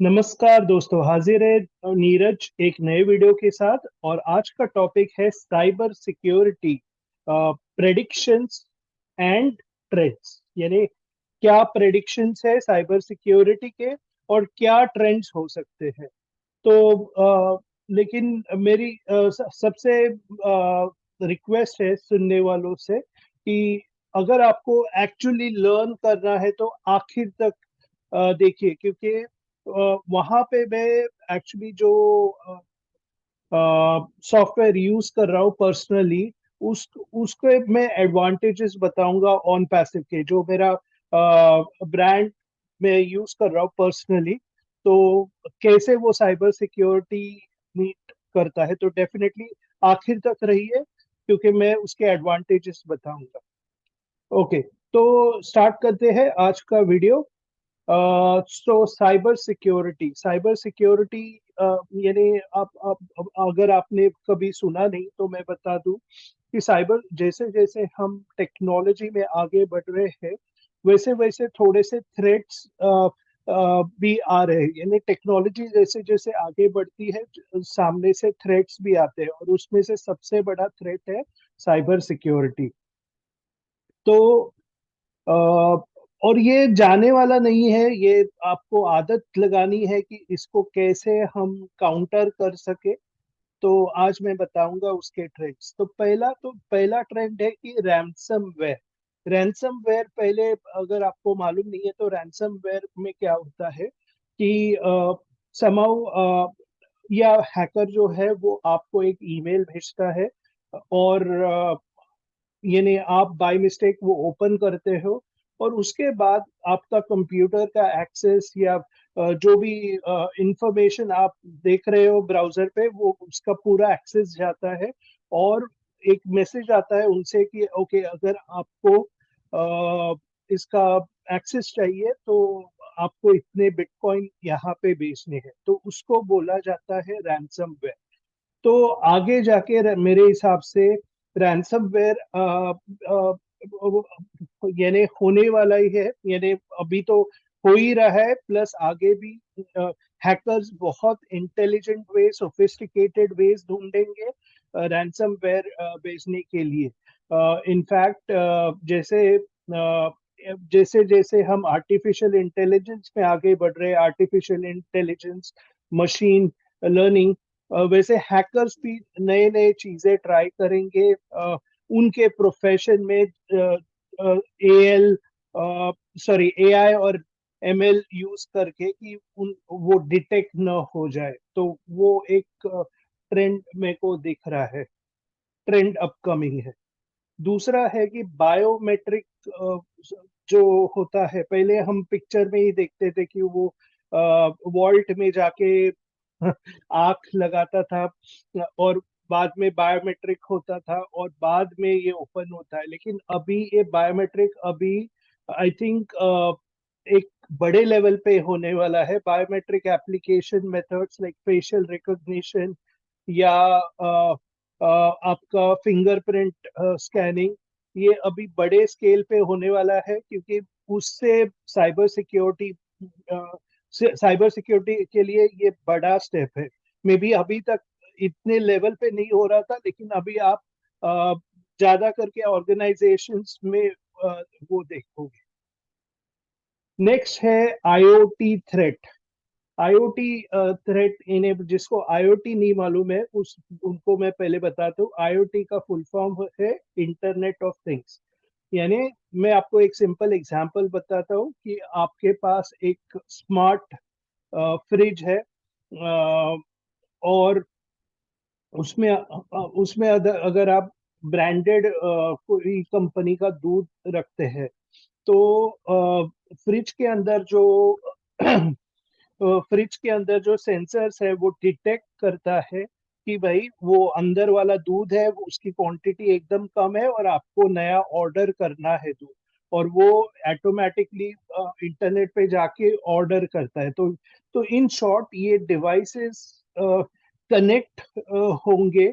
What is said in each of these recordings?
नमस्कार दोस्तों, हाजिर है नीरज एक नए वीडियो के साथ। और आज का टॉपिक है cyber security predictions and trends. यानी क्या प्रेडिक्शंस है साइबर सिक्योरिटी के और क्या ट्रेंड्स हो सकते हैं। तो लेकिन मेरी सबसे रिक्वेस्ट है सुनने वालों से कि अगर आपको एक्चुअली लर्न करना है तो आखिर तक देखिए, क्योंकि वहां पे मैं एक्चुअली जो सॉफ्टवेयर यूज कर रहा हूँ पर्सनली, उस उसके मैं एडवांटेजेस बताऊंगा ऑन पैसिव के, जो मेरा ब्रांड में यूज कर रहा हूँ पर्सनली। तो कैसे वो साइबर सिक्योरिटी मीट करता है, तो डेफिनेटली आखिर तक रहिए क्योंकि मैं उसके एडवांटेजेस बताऊंगा। ओके, तो स्टार्ट करते हैं आज का वीडियो। तो साइबर सिक्योरिटी यानी आप अगर आपने कभी सुना नहीं तो मैं बता दूं कि साइबर, जैसे जैसे हम टेक्नोलॉजी में आगे बढ़ रहे हैं वैसे वैसे थोड़े से थ्रेट्स भी आ रहे हैं। यानी टेक्नोलॉजी जैसे जैसे आगे बढ़ती है, सामने से थ्रेट्स भी आते हैं, और उसमें से सबसे बड़ा थ्रेट है साइबर सिक्योरिटी। तो अ, और ये जाने वाला नहीं है, ये आपको आदत लगानी है कि इसको कैसे हम काउंटर कर सके। तो आज मैं बताऊंगा उसके ट्रेंड्स। तो पहला ट्रेंड है कि रैंसमवेयर। रैंसमवेयर, पहले अगर आपको मालूम नहीं है तो रैंसमवेयर में क्या होता है कि समाउ या हैकर जो है वो आपको एक ईमेल भेजता है, और यानी आप बाय मिस्टेक वो ओपन करते हो, और उसके बाद आपका कंप्यूटर का एक्सेस या जो भी इंफॉर्मेशन आप देख रहे हो ब्राउजर पे, वो उसका पूरा एक्सेस जाता है। और एक मैसेज आता है उनसे कि ओके, अगर आपको इसका एक्सेस चाहिए तो आपको इतने बिटकॉइन यहाँ पे बेचने हैं, तो उसको बोला जाता है रैंसमवेयर। तो आगे जाके मेरे हिसाब से रैंसमवेयर यानी होने वाला ही है। यानी अभी तो हो ही रहा है, प्लस आगे भी हैकर्स बहुत इंटेलिजेंट वे, सोफिस्टिकेटेड वेज ढूंढेंगे रैंसमवेयर बेचने के लिए। इनफैक्ट जैसे जैसे हम आर्टिफिशियल इंटेलिजेंस में आगे बढ़ रहे हैं, आर्टिफिशियल इंटेलिजेंस, मशीन लर्निंग, वैसे हैकर्स भी नए नए चीजें ट्राई करेंगे उनके प्रोफेशन में, एएल सॉरी एआई और एमएल यूज करके, कि उन वो डिटेक्ट न हो जाए। तो वो एक ट्रेंड मेरे को दिख रहा है, ट्रेंड अपकमिंग है। दूसरा है कि बायोमेट्रिक जो होता है, पहले हम पिक्चर में ही देखते थे कि वो वॉल्ट में जाके आंख लगाता था, और बाद में बायोमेट्रिक होता था, और बाद में ये ओपन होता है। लेकिन अभी ये बायोमेट्रिक अभी आई थिंक एक बड़े लेवल पे होने वाला है। Biometric application methods like facial recognition या आपका फिंगरप्रिंट स्कैनिंग, ये अभी बड़े स्केल पे होने वाला है, क्योंकि उससे साइबर सिक्योरिटी के लिए ये बड़ा स्टेप है। मे बी अभी तक इतने लेवल पे नहीं हो रहा था, लेकिन अभी आप अ, ज्यादा करके ऑर्गेनाइजेशंस में वो देखोगे। नेक्स्ट है आईओटी थ्रेट। आईओटी थ्रेट, इन्हें जिसको आईओटी नहीं मालूम है उस उनको मैं पहले बताता हूँ। आईओटी का फुल फॉर्म है इंटरनेट ऑफ थिंग्स। यानी मैं आपको एक सिंपल एग्जांपल बताता हूँ कि आपके पास एक स्मार्ट फ्रिज है, और उसमें अगर आप ब्रांडेड कोई कंपनी का दूध रखते हैं, तो फ्रिज के अंदर जो फ्रिज के अंदर जो सेंसर्स है वो डिटेक्ट करता है कि भाई वो अंदर वाला दूध है, वो उसकी क्वांटिटी एकदम कम है और आपको नया ऑर्डर करना है दूध, और वो ऑटोमेटिकली इंटरनेट पे जाके ऑर्डर करता है। तो इन शॉर्ट ये डिवाइसेस कनेक्ट होंगे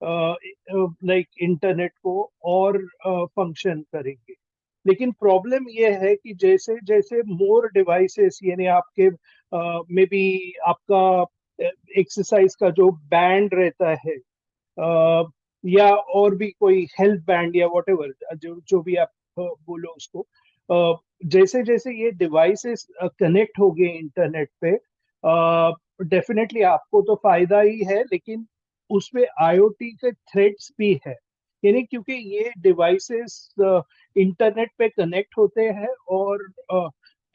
लाइक इंटरनेट को, और फंक्शन करेंगे। लेकिन प्रॉब्लम ये है कि जैसे जैसे मोर डिवाइसेस, यानी आपके मे बी आपका एक्सरसाइज का जो बैंड रहता है, या और भी कोई हेल्थ बैंड या वॉटेवर, जो जो भी आप बोलो उसको, जैसे जैसे ये डिवाइसेस कनेक्ट हो गए इंटरनेट पे, डेफिनेटली आपको तो फायदा ही है, लेकिन उसमें आईओटी के थ्रेट्स भी है। यानी क्योंकि ये डिवाइसेस इंटरनेट पे कनेक्ट होते हैं, और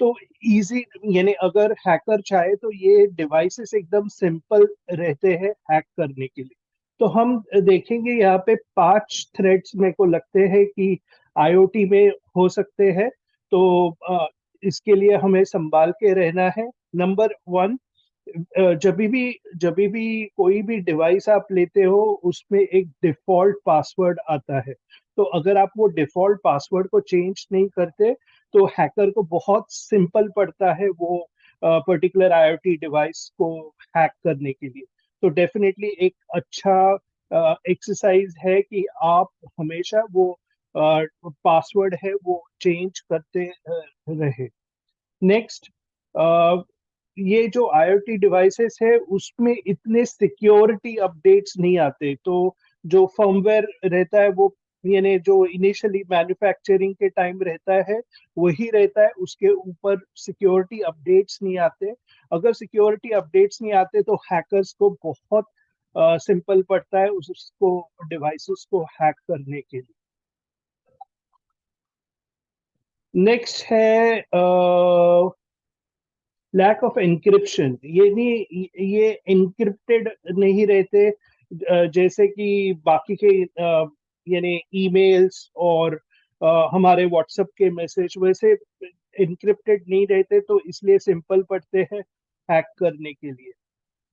तो इजी, यानी अगर हैकर चाहे तो ये डिवाइसेस एकदम सिंपल रहते हैं हैक करने के लिए। तो हम देखेंगे यहाँ पे 5 थ्रेड्स मेरे को लगते हैं कि आईओटी में हो सकते हैं। तो इसके लिए हमें संभाल के रहना है। नंबर 1, जब भी कोई भी डिवाइस आप लेते हो, उसमें एक डिफॉल्ट पासवर्ड आता है। तो अगर आप वो डिफॉल्ट पासवर्ड को चेंज नहीं करते, तो हैकर को बहुत सिंपल पड़ता है वो पर्टिकुलर आईओटी डिवाइस को हैक करने के लिए। तो डेफिनेटली एक अच्छा एक्सरसाइज है कि आप हमेशा वो पासवर्ड है वो चेंज करते रहे। नेक्स्ट, ये जो आईओटी डिवाइसेस है उसमें इतने सिक्योरिटी अपडेट्स नहीं आते। तो जो फर्मवेयर रहता है वो, यानी जो इनिशियली मैन्युफैक्चरिंग के टाइम रहता है वही रहता है, उसके ऊपर सिक्योरिटी अपडेट्स नहीं आते। अगर सिक्योरिटी अपडेट्स नहीं आते तो हैकर्स को बहुत सिंपल पड़ता है उसको डिवाइसेस को हैक करने के लिए। नेक्स्ट है लैक ऑफ एन्क्रिप्शन। ये नहीं, ये एन्क्रिप्टेड नहीं रहते, जैसे कि बाकी के यानी ईमेल्स और हमारे व्हाट्सएप के मैसेज वैसे एन्क्रिप्टेड नहीं रहते, तो इसलिए सिंपल पड़ते हैं हैक करने के लिए।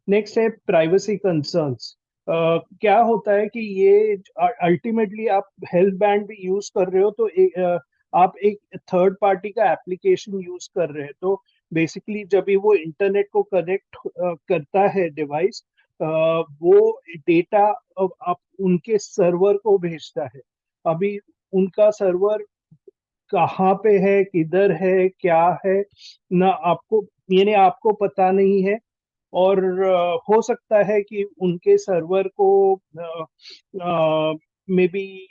नेक्स्ट है प्राइवेसी कंसर्न्स। क्या होता है कि ये अल्टीमेटली आप हेल्थ बैंड भी यूज कर रहे हो, तो आप एक थर्ड पार्टी का एप्लीकेशन यूज कर रहे हैं। तो बेसिकली जब भी वो इंटरनेट को कनेक्ट करता है डिवाइस, वो डेटा आप उनके सर्वर को भेजता है। अभी उनका सर्वर कहाँ पे है, किधर है, क्या है, ना आपको, यानी आपको पता नहीं है। और हो सकता है कि उनके सर्वर को मे बी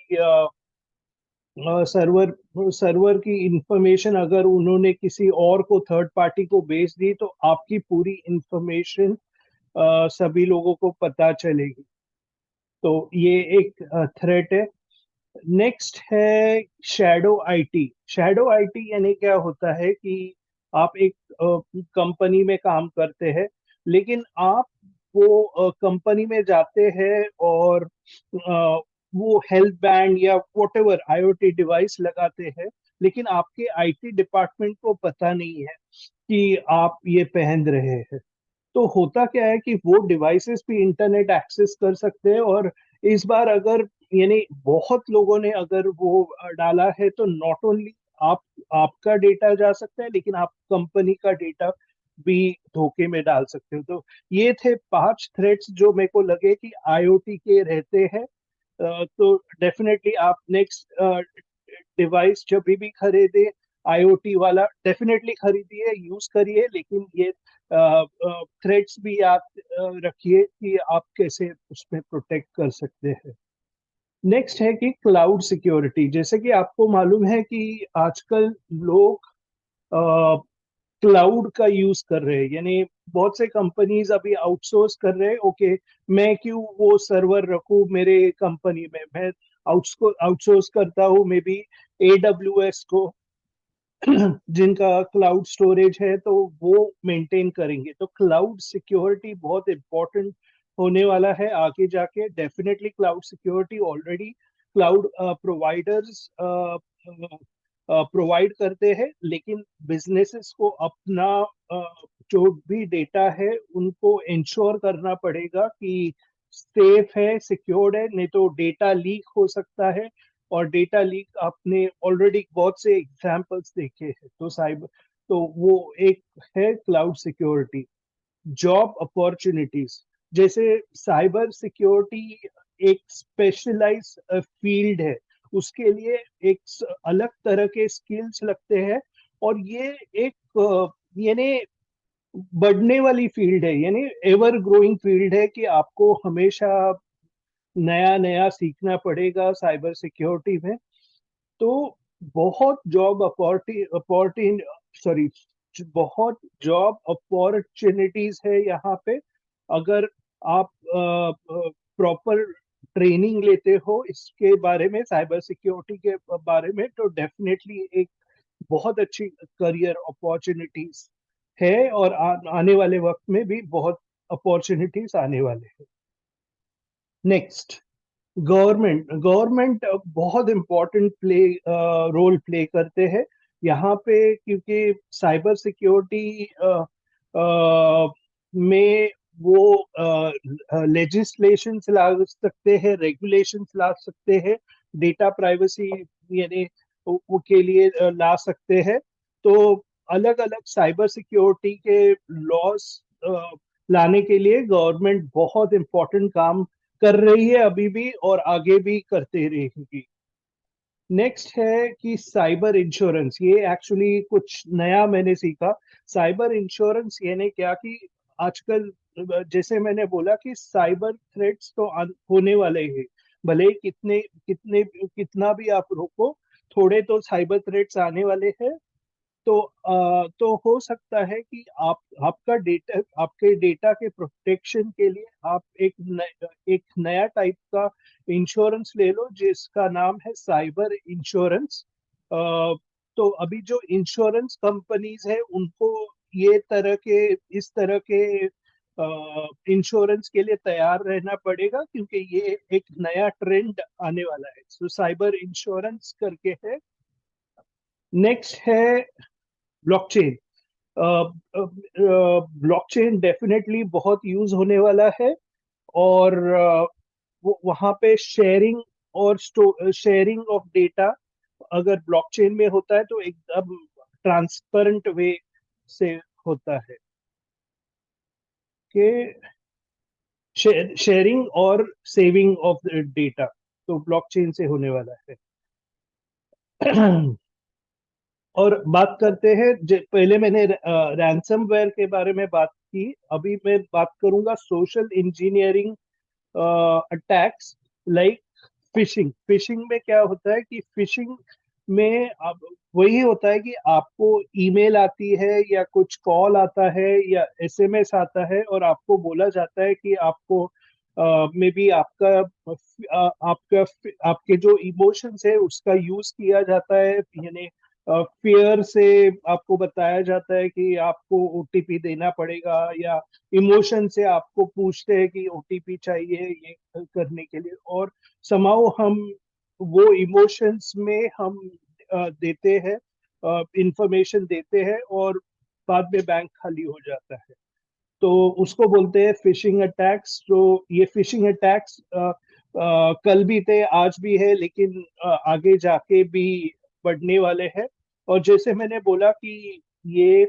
सर्वर सर्वर की इंफॉर्मेशन अगर उन्होंने किसी और को, थर्ड पार्टी को भेज दी, तो आपकी पूरी इंफॉर्मेशन सभी लोगों को पता चलेगी। तो ये एक थ्रेट है। नेक्स्ट है शैडो आईटी। शैडो आईटी यानी क्या होता है कि आप एक कंपनी में काम करते हैं, लेकिन आप वो कंपनी में जाते हैं और वो हेल्थ बैंड या वॉटेवर आईओटी डिवाइस लगाते हैं, लेकिन आपके आईटी डिपार्टमेंट को पता नहीं है कि आप ये पहन रहे हैं। तो होता क्या है कि वो डिवाइसेस भी इंटरनेट एक्सेस कर सकते हैं, और इस बार अगर, यानी बहुत लोगों ने अगर वो डाला है, तो नॉट ओनली आप आपका डेटा जा सकता है, लेकिन आप कंपनी का डेटा भी धोखे में डाल सकते हो। तो ये थे 5 थ्रेट्स जो मेरे को लगे कि आईओटी के रहते हैं। तो डेफिनेटली आप नेक्स्ट डिवाइस जब भी खरीदे आईओटी वाला, डेफिनेटली खरीदिए, यूज करिए, लेकिन ये थ्रेड्स भी याद रखिए कि आप कैसे उसमें प्रोटेक्ट कर सकते हैं। नेक्स्ट है कि क्लाउड सिक्योरिटी। जैसे कि आपको मालूम है कि आजकल लोग क्लाउड का यूज कर रहे हैं, यानी बहुत से कंपनीज अभी आउटसोर्स कर रहे हैं। ओके, मैं क्यों वो सर्वर रखूं मेरे कंपनी में, मैं आउटसोर्स करता हूँ मे बी AWS को, जिनका क्लाउड स्टोरेज है, तो वो मेंटेन करेंगे। तो क्लाउड सिक्योरिटी बहुत इंपॉर्टेंट होने वाला है आगे जाके। Definitely cloud security already cloud providers provide करते हैं, लेकिन बिजनेसेस को अपना जो भी डेटा है उनको इंश्योर करना पड़ेगा कि सेफ है, सिक्योर्ड है, नहीं तो डेटा लीक हो सकता है। और डेटा लीक आपने ऑलरेडी बहुत से एग्जांपल्स देखे हैं। तो साइबर, तो वो एक है क्लाउड सिक्योरिटी। जॉब अपॉर्चुनिटीज, जैसे साइबर सिक्योरिटी एक स्पेशलाइज फील्ड है, उसके लिए एक अलग तरह के स्किल्स लगते हैं। और ये एक यानी बढ़ने वाली फील्ड है, यानी एवर ग्रोइंग फील्ड है कि आपको हमेशा नया नया सीखना पड़ेगा साइबर सिक्योरिटी में। तो बहुत जॉब अपॉर्चुनिटी सॉरी बहुत जॉब अपॉर्चुनिटीज है यहाँ पे, अगर आप प्रॉपर ट्रेनिंग लेते हो इसके बारे में, साइबर सिक्योरिटी के बारे में, तो डेफिनेटली एक बहुत अच्छी करियर अपॉर्चुनिटीज है, और आने वाले वक्त में भी बहुत अपॉर्चुनिटीज आने वाले हैं। नेक्स्ट, गवर्नमेंट बहुत इम्पोर्टेंट रोल प्ले करते हैं यहाँ पे, क्योंकि साइबर सिक्योरिटी में वो लेजिस्लेशंस ला सकते हैं, रेगुलेशंस ला सकते हैं, डेटा प्राइवेसी यानी वो के लिए ला सकते हैं। तो अलग अलग साइबर सिक्योरिटी के लॉस लाने के लिए गवर्नमेंट बहुत इम्पोर्टेंट काम कर रही है अभी भी, और आगे भी करते रहेगी। नेक्स्ट है कि साइबर इंश्योरेंस, ये एक्चुअली कुछ नया मैंने सीखा। साइबर इंश्योरेंस यानी क्या कि आजकल जैसे मैंने बोला कि साइबर थ्रेट्स तो होने वाले हैं, भले ही कितने कितने कितना भी आप रोको, थोड़े तो साइबर थ्रेट्स आने वाले हैं। तो हो सकता है कि आपके डेटा के प्रोटेक्शन के लिए आप एक नया टाइप का इंश्योरेंस ले लो जिसका नाम है साइबर इंश्योरेंस। तो अभी जो इंश्योरेंस कंपनीज है उनको ये इस तरह के इंश्योरेंस के लिए तैयार रहना पड़ेगा, क्योंकि ये एक नया ट्रेंड आने वाला है। सो साइबर इंश्योरेंस करके है। नेक्स्ट है ब्लॉकचेन। ब्लॉकचेन डेफिनेटली बहुत यूज होने वाला है, और वहाँ पे शेयरिंग ऑफ डेटा अगर ब्लॉकचेन में होता है तो एकदम ट्रांसपेरेंट वे से होता है कि शेयरिंग और सेविंग ऑफ डेटा तो ब्लॉकचेन से होने वाला है। और बात करते हैं, पहले मैंने रैंसमवेयर के बारे में बात की, अभी मैं बात करूंगा social engineering attacks, like fishing. Fishing में क्या होता है कि फिशिंग में अब वही होता है कि आपको ईमेल आती है या कुछ कॉल आता है या एसएमएस आता है, और आपको बोला जाता है कि आपको मे बी आपका आपके जो इमोशंस है उसका यूज किया जाता है, यानी फियर से आपको बताया जाता है कि आपको ओटीपी देना पड़ेगा, या इमोशन से आपको पूछते हैं कि ओटीपी चाहिए ये करने के लिए, और समाओ हम वो इमोशंस में हम देते हैं, इंफॉर्मेशन देते हैं, और बाद में बैंक खाली हो जाता है। तो उसको बोलते हैं फिशिंग अटैक्स। तो ये फिशिंग अटैक्स कल भी थे, आज भी है, लेकिन आगे जाके भी बढ़ने वाले हैं। और जैसे मैंने बोला कि ये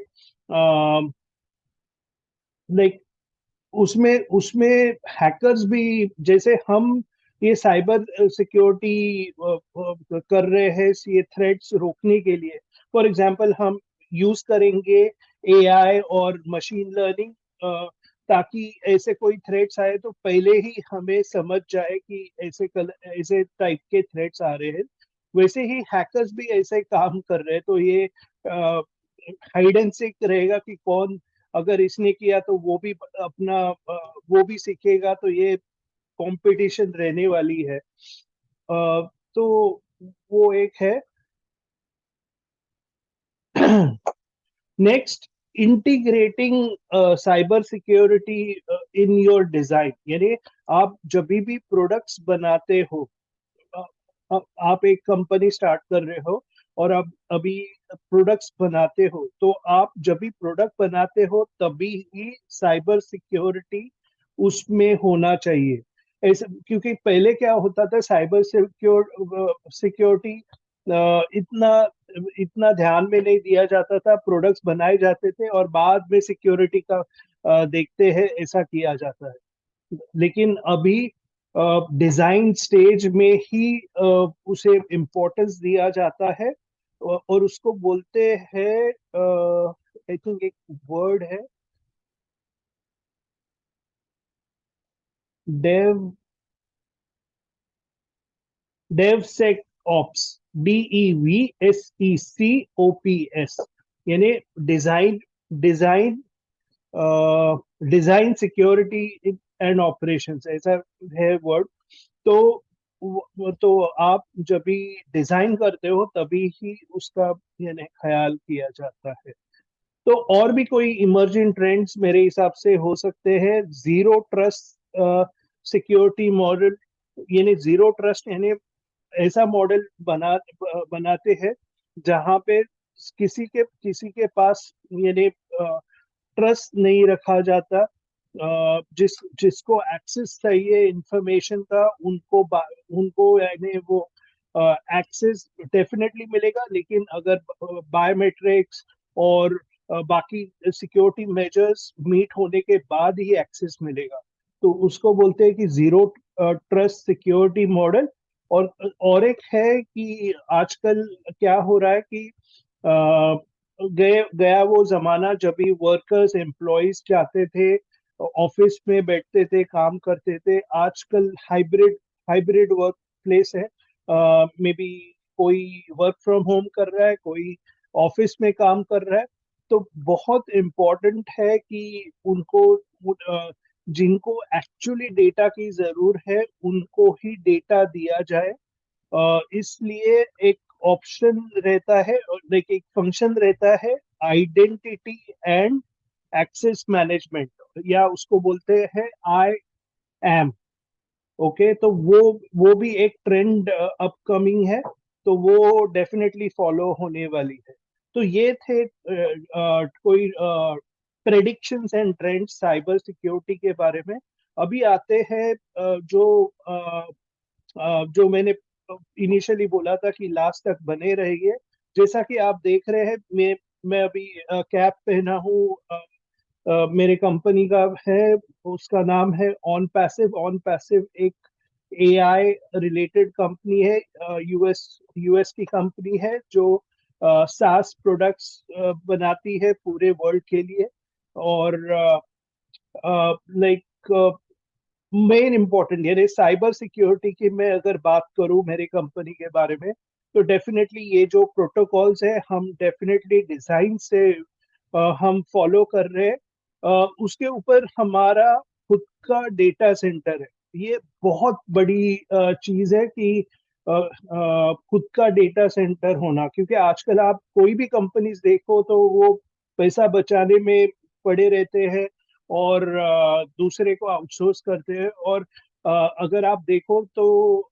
लाइक उसमें उसमें हैकर्स भी, जैसे हम ये साइबर सिक्योरिटी कर रहे हैं ये थ्रेट्स रोकने के लिए, फॉर एग्जांपल हम यूज करेंगे एआई और मशीन लर्निंग, ताकि ऐसे कोई थ्रेट्स आए तो पहले ही हमें समझ जाए कि ऐसे टाइप के थ्रेट्स आ रहे हैं। वैसे ही हैकर्स भी ऐसे काम कर रहे हैं, तो ये हाइड एंड सीक रहेगा कि कौन, अगर इसने किया तो वो भी अपना वो भी सीखेगा, तो ये कंपटीशन रहने वाली है। तो वो एक है। Next, integrating cyber security in your design, यानी आप जब भी प्रोडक्ट्स बनाते हो, अ, आप एक कंपनी स्टार्ट कर रहे हो और अब अभी प्रोडक्ट्स बनाते हो, तो आप जब भी प्रोडक्ट बनाते हो तभी ही साइबर सिक्योरिटी उसमें होना चाहिए। ऐसे, क्योंकि पहले क्या होता था, साइबर सिक्योरिटी इतना इतना ध्यान में नहीं दिया जाता था, प्रोडक्ट्स बनाए जाते थे और बाद में सिक्योरिटी का देखते हैं, ऐसा किया जाता है। लेकिन अभी डिजाइन स्टेज में ही उसे इम्पोर्टेंस दिया जाता है, और उसको बोलते हैं, आई थिंक एक वर्ड है, डेव डेवसेक ऑप्स, DEVSECOPS, यानी design design design security and operations, ऐसा है वर्ड। तो तो आप जब भी डिजाइन करते हो तभी ही उसका यानी ख्याल किया जाता है। तो और भी कोई इमर्जिंग ट्रेंड्स मेरे हिसाब से हो सकते हैं। जीरो ट्रस्ट सिक्योरिटी मॉडल, यानी जीरो ट्रस्ट, यानी ऐसा मॉडल बनाते हैं जहां पे किसी के पास यानी ट्रस्ट नहीं रखा जाता। जिसको एक्सेस चाहिए इंफॉर्मेशन का, उनको यानी वो एक्सेस डेफिनेटली मिलेगा, लेकिन अगर बायोमेट्रिक्स और बाकी सिक्योरिटी मेजर्स मीट होने के बाद ही एक्सेस मिलेगा। तो उसको बोलते हैं कि जीरो ट्रस्ट सिक्योरिटी मॉडल। और एक है कि आजकल क्या हो रहा है कि गया वो जमाना जब भी वर्कर्स एम्प्लॉयज जाते थे ऑफिस में, बैठते थे, काम करते थे। आजकल हाइब्रिड हाइब्रिड वर्क प्लेस है। मे बी कोई वर्क फ्रॉम होम कर रहा है, कोई ऑफिस में काम कर रहा है। तो बहुत इम्पोर्टेंट है कि जिनको एक्चुअली डेटा की जरूर है उनको ही डेटा दिया जाए। इसलिए एक ऑप्शन रहता है, लाइक एक फंक्शन रहता है, आइडेंटिटी एंड एक्सेस मैनेजमेंट, या उसको बोलते हैं IAM। ओके, तो वो भी एक ट्रेंड अपकमिंग है, तो वो डेफिनेटली फॉलो होने वाली है। तो ये थे कोई predictions and trends cyber security के बारे में। अभी आते हैं जो मैंने इनिशियली बोला था कि लास्ट तक बने रहिए। जैसा कि आप देख रहे हैं, मैं अभी कैप पहना हूँ, मेरे कंपनी का है, उसका नाम है ऑन पैसिव। ऑन पैसिव एक AI रिलेटेड कंपनी है, यूएस यूएस की कंपनी है जो सास प्रोडक्ट्स बनाती है पूरे वर्ल्ड के लिए। और लाइक मेन इम्पोर्टेंट यानी साइबर सिक्योरिटी की मैं अगर बात करूं मेरी कंपनी के बारे में, तो डेफिनेटली ये जो प्रोटोकॉल्स है हम डेफिनेटली डिजाइन से हम फॉलो कर रहे हैं। उसके ऊपर हमारा खुद का डेटा सेंटर है। ये बहुत बड़ी चीज है कि खुद का डेटा सेंटर होना, क्योंकि आजकल आप कोई भी कंपनीज देखो तो वो पैसा बचाने में पड़े रहते हैं और दूसरे को आउटसोर्स करते हैं। और अगर आप देखो तो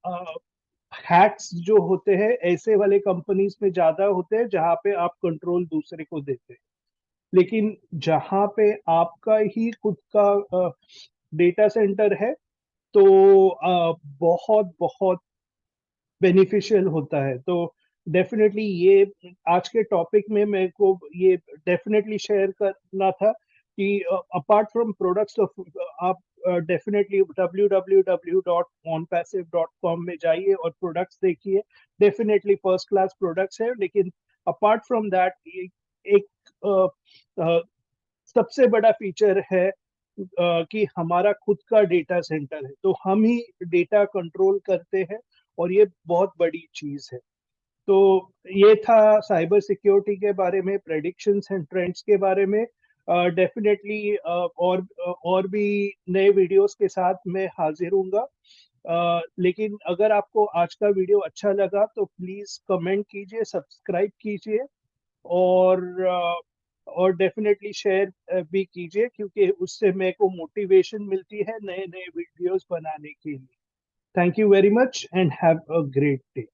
हैक्स जो होते हैं ऐसे वाले कंपनीज में ज्यादा होते हैं जहां पे आप कंट्रोल दूसरे को देते हैं। लेकिन जहां पे आपका ही खुद का डेटा सेंटर है, तो बहुत बहुत बेनिफिशियल होता है। तो डेफिनेटली ये आज के टॉपिक में मेरे को ये डेफिनेटली शेयर करना था कि अपार्ट फ्रॉम प्रोडक्ट्स ऑफ, आप डेफिनेटली www.onpassive.com में जाइए और प्रोडक्ट्स देखिए। डेफिनेटली फर्स्ट क्लास प्रोडक्ट्स है, लेकिन अपार्ट फ्रॉम दैट एक अ, अ, सबसे बड़ा फीचर है कि हमारा खुद का डेटा सेंटर है, तो हम ही डेटा कंट्रोल करते हैं, और ये बहुत बड़ी चीज है। तो ये था साइबर सिक्योरिटी के बारे में, प्रेडिक्शंस एंड ट्रेंड्स के बारे में। डेफिनेटली और भी नए वीडियोस के साथ मैं हाजिर हूँगा। लेकिन अगर आपको आज का वीडियो अच्छा लगा तो प्लीज कमेंट कीजिए, सब्सक्राइब कीजिए, और और डेफिनेटली शेयर भी कीजिए, क्योंकि उससे मेरे को मोटिवेशन मिलती है नए नए वीडियोस बनाने के लिए। Thank you very much and have a great day.